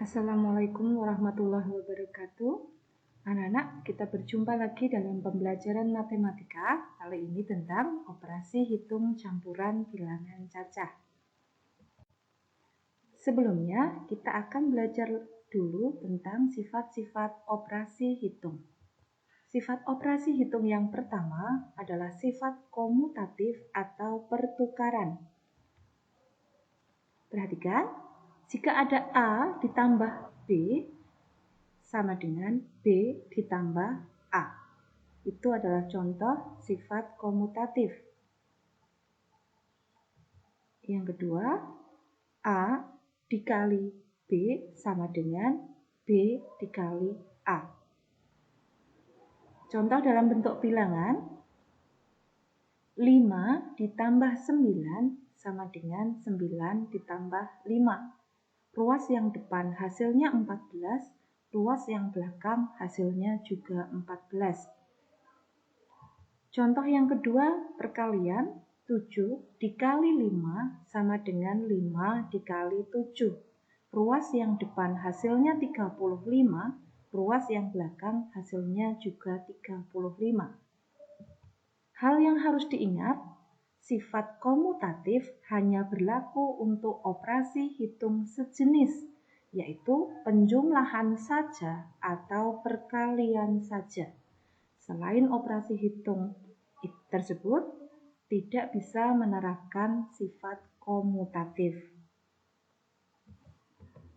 Assalamualaikum warahmatullahi wabarakatuh. Anak-anak, kita berjumpa lagi dalam pembelajaran matematika. Kali ini tentang operasi hitung campuran bilangan cacah. Sebelumnya, kita akan belajar dulu tentang sifat-sifat operasi hitung. Sifat operasi hitung yang pertama adalah sifat komutatif atau pertukaran. Perhatikan, jika ada A ditambah B sama dengan B ditambah A. Itu adalah contoh sifat komutatif. Yang kedua, A dikali B sama dengan B dikali A. Contoh dalam bentuk bilangan, 5 ditambah 9 sama dengan 9 ditambah 5. Ruas yang depan hasilnya 14, ruas yang belakang hasilnya juga 14. Contoh yang kedua, perkalian 7 dikali 5 sama dengan 5 dikali 7. Ruas yang depan hasilnya 35, ruas yang belakang hasilnya juga 35. Hal yang harus diingat, sifat komutatif hanya berlaku untuk operasi hitung sejenis, yaitu penjumlahan saja atau perkalian saja. Selain operasi hitung tersebut, tidak bisa menerapkan sifat komutatif.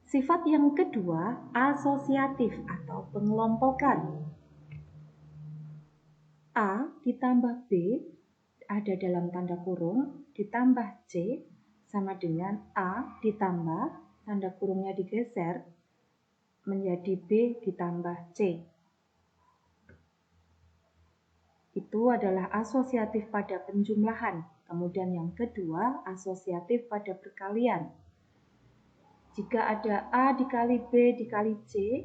Sifat yang kedua, asosiatif atau pengelompokan. A ditambah B ada dalam tanda kurung, ditambah C sama dengan A ditambah, tanda kurungnya digeser, menjadi B ditambah C. Itu adalah asosiatif pada penjumlahan. Kemudian yang kedua, asosiatif pada perkalian. Jika ada A dikali B dikali C,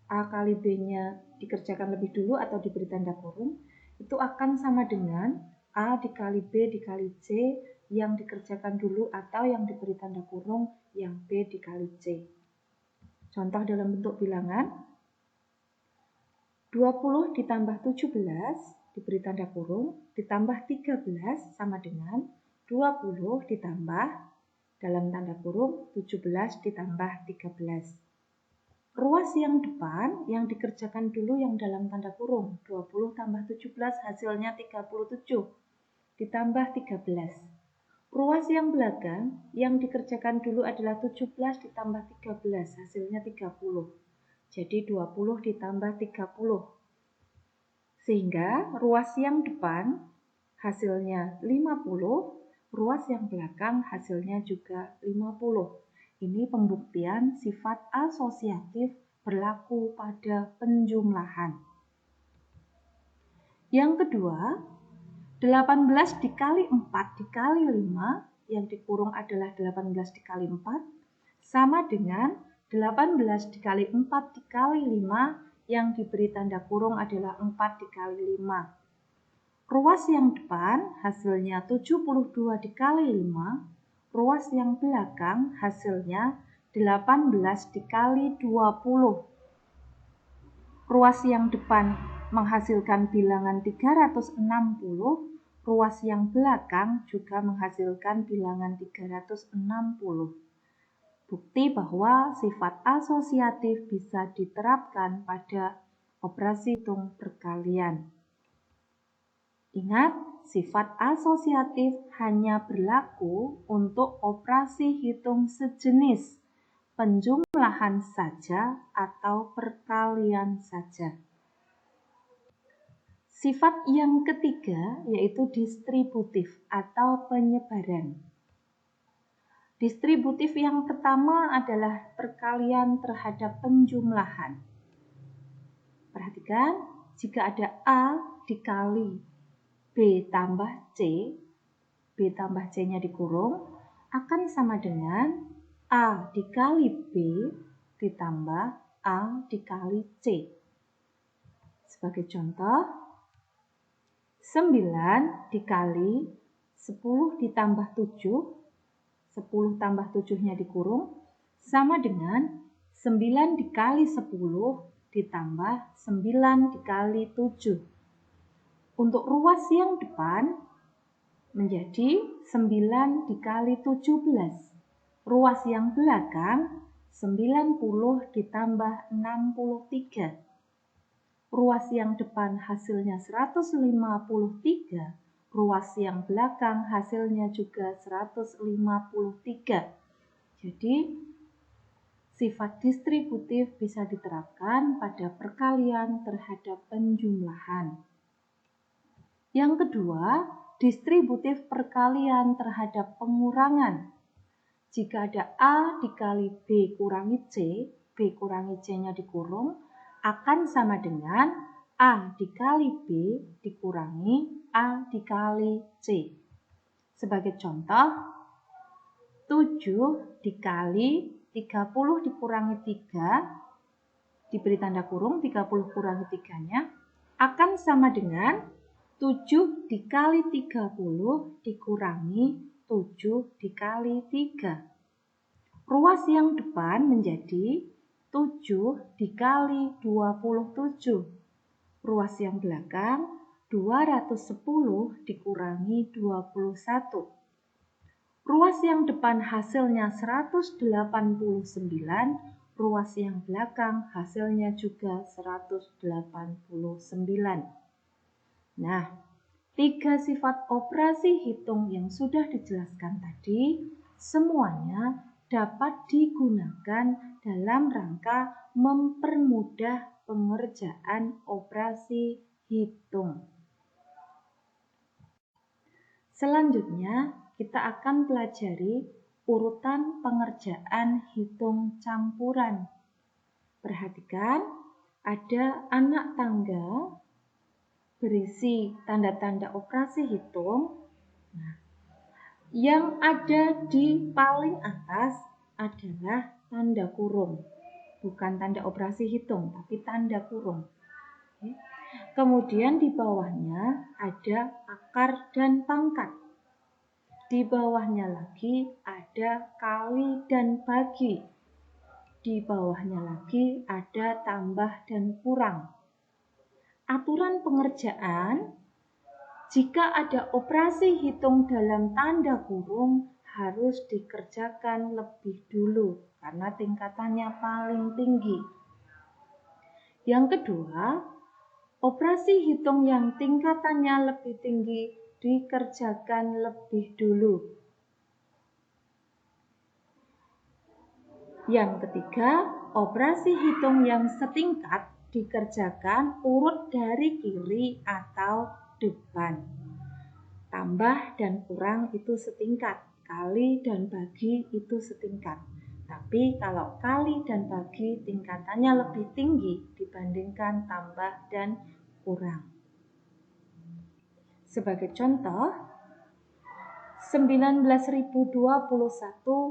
A kali B-nya dikerjakan lebih dulu atau diberi tanda kurung, itu akan sama dengan A dikali B dikali C yang dikerjakan dulu atau yang diberi tanda kurung yang B dikali C. Contoh dalam bentuk bilangan, 20 ditambah 17 diberi tanda kurung, ditambah 13 sama dengan 20 ditambah dalam tanda kurung 17 ditambah 13. Ruas yang depan yang dikerjakan dulu yang dalam tanda kurung, 20 tambah 17 hasilnya 37 ditambah 13. Ruas yang belakang yang dikerjakan dulu adalah 17 ditambah 13 hasilnya 30. Jadi 20 ditambah 30. Sehingga ruas yang depan hasilnya 50, ruas yang belakang hasilnya juga 50. Ini pembuktian sifat asosiatif berlaku pada penjumlahan. Yang kedua, 18 dikali 4 dikali 5, yang dikurung adalah 18 dikali 4, sama dengan 18 dikali 4 dikali 5, yang diberi tanda kurung adalah 4 dikali 5. Ruas yang depan hasilnya 72 dikali 5, ruas yang belakang hasilnya 18 dikali 20. Ruas yang depan menghasilkan bilangan 360, ruas yang belakang juga menghasilkan bilangan 360. Bukti bahwa sifat asosiatif bisa diterapkan pada operasi hitung perkalian. Ingat, sifat asosiatif hanya berlaku untuk operasi hitung sejenis, penjumlahan saja atau perkalian saja. Sifat yang ketiga yaitu distributif atau penyebaran. Distributif yang pertama adalah perkalian terhadap penjumlahan. Perhatikan, jika ada A dikali B tambah C, B tambah C-nya dikurung, akan sama dengan A dikali B ditambah A dikali C. Sebagai contoh, 9 dikali 10 ditambah 7, 10 tambah 7-nya dikurung, sama dengan 9 dikali 10 ditambah 9 dikali 7. Untuk ruas yang depan menjadi 9 dikali 17. Ruas yang belakang 90 ditambah 63. Ruas yang depan hasilnya 153. Ruas yang belakang hasilnya juga 153. Jadi, sifat distributif bisa diterapkan pada perkalian terhadap penjumlahan. Yang kedua, distributif perkalian terhadap pengurangan. Jika ada A dikali B kurangi C, B kurangi C-nya dikurung, akan sama dengan A dikali B dikurangi A dikali C. Sebagai contoh, 7 dikali 30 dikurangi 3, diberi tanda kurung, 30 kurangi 3-nya, akan sama dengan 7 dikali 30 dikurangi 7 dikali 3. Ruas yang depan menjadi 7 dikali 27. Ruas yang belakang 210 dikurangi 21. Ruas yang depan hasilnya 189, ruas yang belakang hasilnya juga 189. Nah, 3 sifat operasi hitung yang sudah dijelaskan tadi semuanya dapat digunakan dalam rangka mempermudah pengerjaan operasi hitung. Selanjutnya, kita akan pelajari urutan pengerjaan hitung campuran. Perhatikan, ada anak tangga berisi tanda-tanda operasi hitung. Nah, yang ada di paling atas adalah tanda kurung. Bukan tanda operasi hitung, tapi tanda kurung. Kemudian di bawahnya ada akar dan pangkat. Di bawahnya lagi ada kali dan bagi. Di bawahnya lagi ada tambah dan kurang. Aturan pengerjaan, jika ada operasi hitung dalam tanda kurung harus dikerjakan lebih dulu karena tingkatannya paling tinggi. Yang kedua, operasi hitung yang tingkatannya lebih tinggi dikerjakan lebih dulu. Yang ketiga, operasi hitung yang setingkat dikerjakan urut dari kiri atau depan. Tambah dan kurang itu setingkat, kali dan bagi itu setingkat. Tapi kalau kali dan bagi tingkatannya lebih tinggi dibandingkan tambah dan kurang. Sebagai contoh, 19.021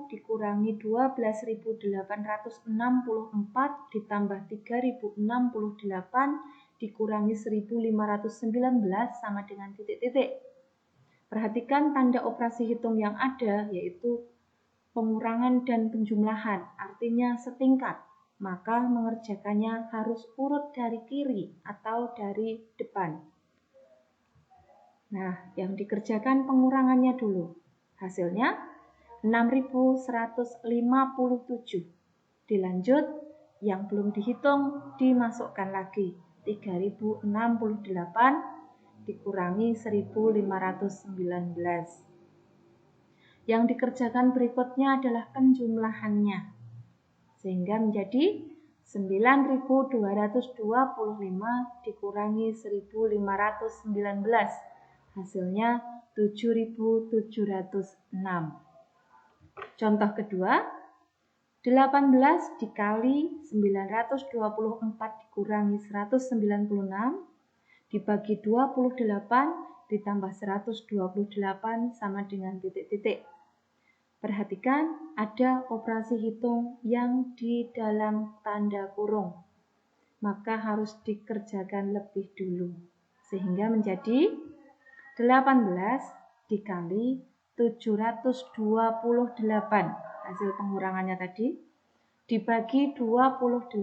dikurangi 12.864 ditambah 3.068 dikurangi 1.519 sama dengan titik-titik. Perhatikan tanda operasi hitung yang ada, yaitu pengurangan dan penjumlahan, artinya setingkat. Maka mengerjakannya harus urut dari kiri atau dari depan. Nah, yang dikerjakan pengurangannya dulu. Hasilnya 6.157. Dilanjut, yang belum dihitung dimasukkan lagi. 3.068 dikurangi 1.519. Yang dikerjakan berikutnya adalah penjumlahannya. Sehingga menjadi 9.225 dikurangi 1.519. Hasilnya 7.706. Contoh kedua, 18 dikali 924 dikurangi 196 dibagi 28 ditambah 128 sama dengan titik-titik. Perhatikan ada operasi hitung yang di dalam tanda kurung. Maka harus dikerjakan lebih dulu. Sehingga menjadi 18 dikali 728. Hasil pengurangannya tadi dibagi 28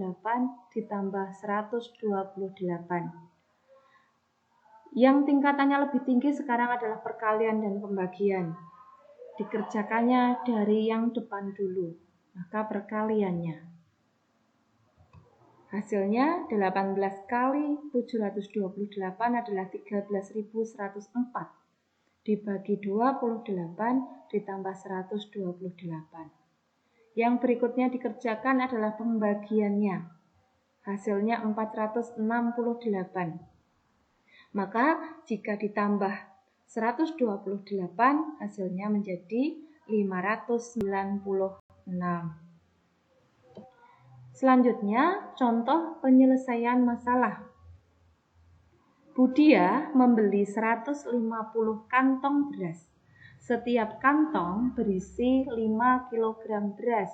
ditambah 128. Yang tingkatannya lebih tinggi sekarang adalah perkalian dan pembagian. Dikerjakannya dari yang depan dulu, maka perkaliannya. Hasilnya 18 kali 728 adalah 13.104. Dibagi 28 ditambah 128. Yang berikutnya dikerjakan adalah pembagiannya. Hasilnya 468. Maka jika ditambah 128 hasilnya menjadi 596. Selanjutnya contoh penyelesaian masalah. Budia membeli 150 kantong beras. Setiap kantong berisi 5 kg beras.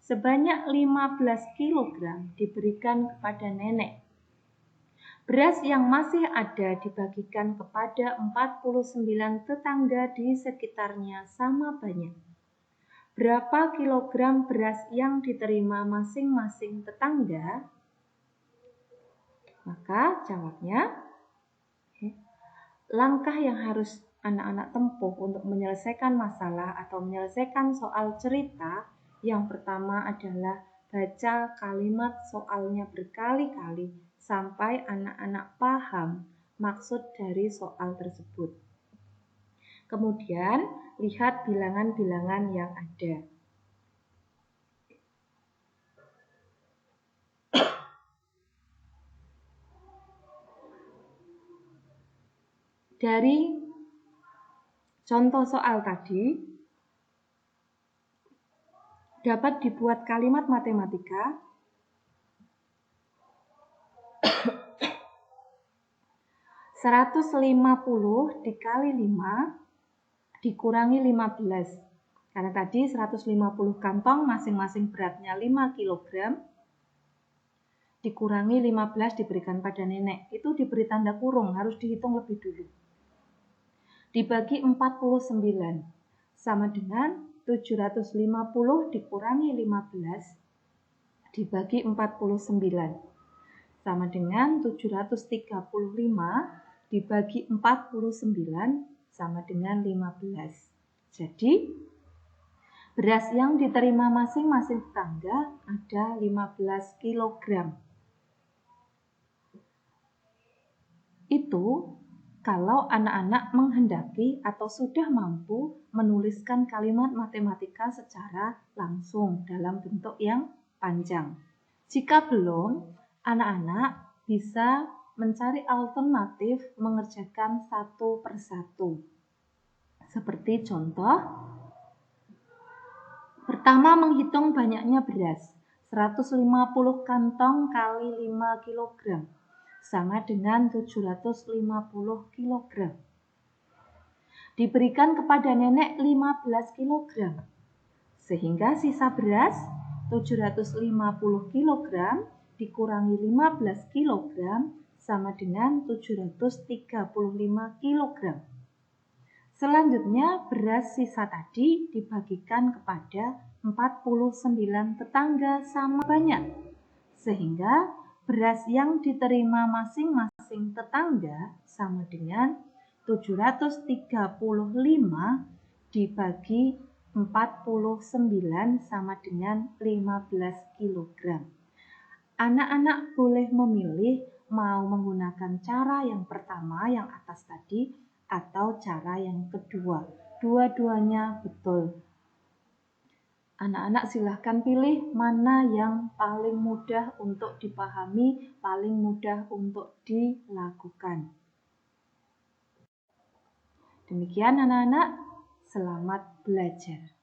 Sebanyak 15 kg diberikan kepada nenek. Beras yang masih ada dibagikan kepada 49 tetangga di sekitarnya sama banyak. Berapa kilogram beras yang diterima masing-masing tetangga? Maka jawabnya, langkah yang harus anak-anak tempuh untuk menyelesaikan masalah atau menyelesaikan soal cerita, yang pertama adalah baca kalimat soalnya berkali-kali sampai anak-anak paham maksud dari soal tersebut. Kemudian, lihat bilangan-bilangan yang ada. Dari contoh soal tadi, dapat dibuat kalimat matematika 150 dikali 5 dikurangi 15. Karena tadi 150 kantong masing-masing beratnya 5 kg. Dikurangi 15 diberikan pada nenek. Itu diberi tanda kurung, harus dihitung lebih dulu. Dibagi 49 sama dengan 750 dikurangi 15 dibagi 49 sama dengan 735 dibagi 49 sama dengan 15. Jadi beras yang diterima masing-masing tetangga ada 15 kg. Itu kalau anak-anak menghendaki atau sudah mampu menuliskan kalimat matematika secara langsung dalam bentuk yang panjang. Jika belum, anak-anak bisa mencari alternatif mengerjakan satu persatu. Seperti contoh, pertama menghitung banyaknya beras, 150 kantong kali 5 kg. Sama dengan 750 kg. Diberikan kepada nenek 15 kg. Sehingga sisa beras 750 kg dikurangi 15 kg sama dengan 735 kg. Selanjutnya beras sisa tadi dibagikan kepada 49 tetangga sama banyak. Sehingga beras yang diterima masing-masing tetangga sama dengan 735 dibagi 49 sama dengan 15 kg. Anak-anak boleh memilih mau menggunakan cara yang pertama yang atas tadi atau cara yang kedua. Dua-duanya betul. Anak-anak silahkan pilih mana yang paling mudah untuk dipahami, paling mudah untuk dilakukan. Demikian anak-anak, selamat belajar.